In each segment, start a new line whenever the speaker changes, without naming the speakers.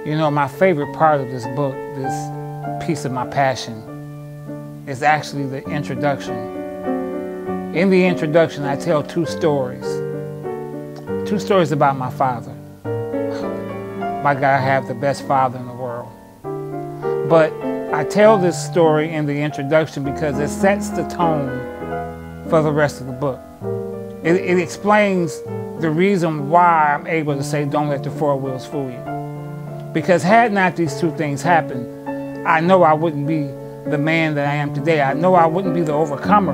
You know, my favorite part of this book, this piece of my passion, is actually the introduction. In the introduction, I tell two stories about my father. My God, I have the best father in the world. But I tell this story in the introduction because it sets the tone for the rest of the book. It explains the reason why I'm able to say, don't let the four wheels fool you. Because had not these two things happened, I know I wouldn't be the man that I am today. I know I wouldn't be the overcomer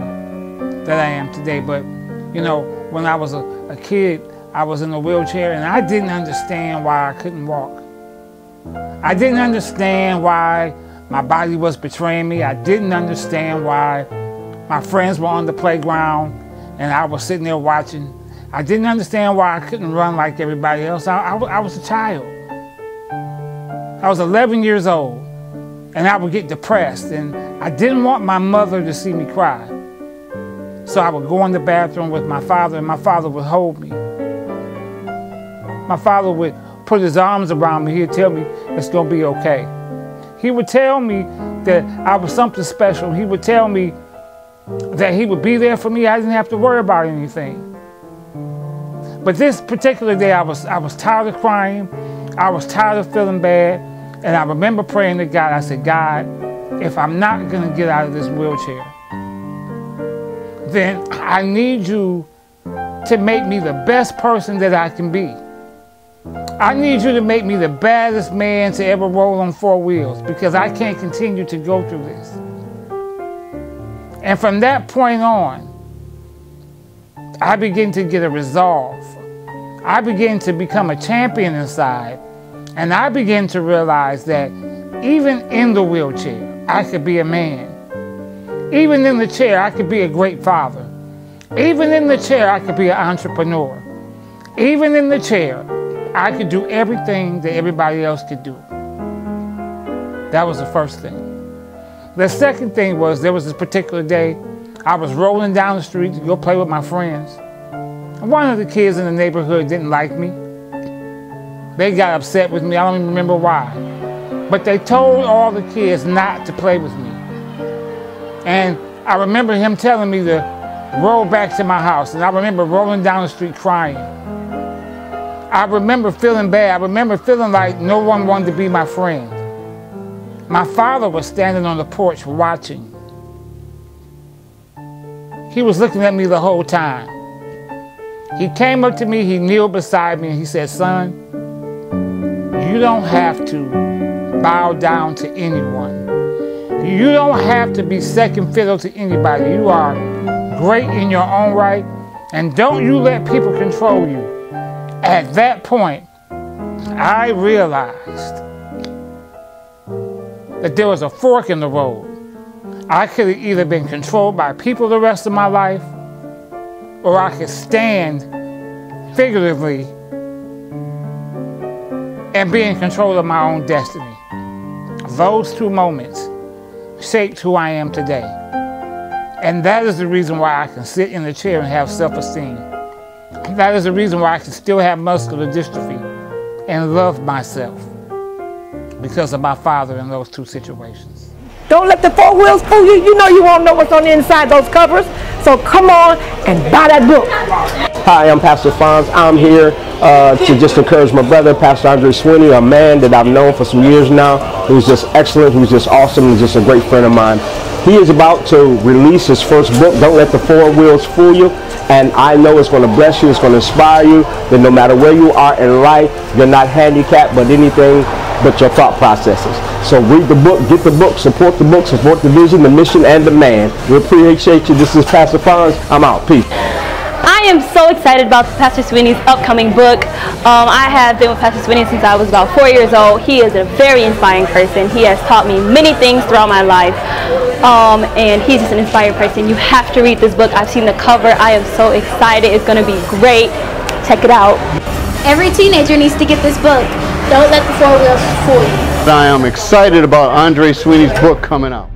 that I am today. But, you know, when I was a kid, I was in a wheelchair and I didn't understand why I couldn't walk. I didn't understand why my body was betraying me. I didn't understand why my friends were on the playground and I was sitting there watching. I didn't understand why I couldn't run like everybody else. I was a child. I was 11 years old and I would get depressed and I didn't want my mother to see me cry. So I would go in the bathroom with my father and my father would hold me. My father would put his arms around me. He'd tell me it's going to be okay. He would tell me that I was something special. He would tell me that he would be there for me. I didn't have to worry about anything. But this particular day, I was tired of crying. I was tired of feeling bad. And I remember praying to God. I said, God, if I'm not going to get out of this wheelchair, then I need you to make me the best person that I can be. I need you to make me the baddest man to ever roll on four wheels because I can't continue to go through this. And from that point on, I began to get a resolve. I began to become a champion inside. And I began to realize that even in the wheelchair, I could be a man. Even in the chair, I could be a great father. Even in the chair, I could be an entrepreneur. Even in the chair, I could do everything that everybody else could do. That was the first thing. The second thing was there was this particular day, I was rolling down the street to go play with my friends. And one of the kids in the neighborhood didn't like me. They got upset with me. I don't even remember why. But they told all the kids not to play with me. And I remember him telling me to roll back to my house. And I remember rolling down the street crying. I remember feeling bad. I remember feeling like no one wanted to be my friend. My father was standing on the porch watching. He was looking at me the whole time. He came up to me, he kneeled beside me, and he said, son, you don't have to bow down to anyone. You don't have to be second fiddle to anybody. You are great in your own right, and don't you let people control you. At that point, I realized that there was a fork in the road. I could have either been controlled by people the rest of my life, or I could stand figuratively and be in control of my own destiny. Those two moments shaped who I am today. And that is the reason why I can sit in the chair and have self-esteem. That is the reason why I can still have muscular dystrophy and love myself, because of my father in those two situations.
Don't let the four wheels fool you. You know you won't know what's on the inside those covers. So come on and buy that book.
Hi, I'm Pastor Fonz. I'm here to just encourage my brother, Pastor Andre Sweeney, a man that I've known for some years now, who's just excellent, who's just awesome, and just a great friend of mine. He is about to release his first book, Don't Let the Four Wheels Fool You. And I know it's going to bless you, it's going to inspire you, that no matter where you are in life, you're not handicapped but anything but your thought processes. So read the book, get the book, support the vision, the mission, and the man. We appreciate you. This is Pastor Fonz. I'm out. Peace.
I am so excited about Pastor Sweeney's upcoming book. I have been with Pastor Sweeney since I was about 4 years old. He is a very inspiring person. He has taught me many things throughout my life. And he's just an inspiring person. You have to read this book. I've seen the cover. I am so excited. It's going to be great. Check it out.
Every teenager needs to get this book. Don't let the four wheels fool you.
I am excited about Andre Sweeney's book coming out.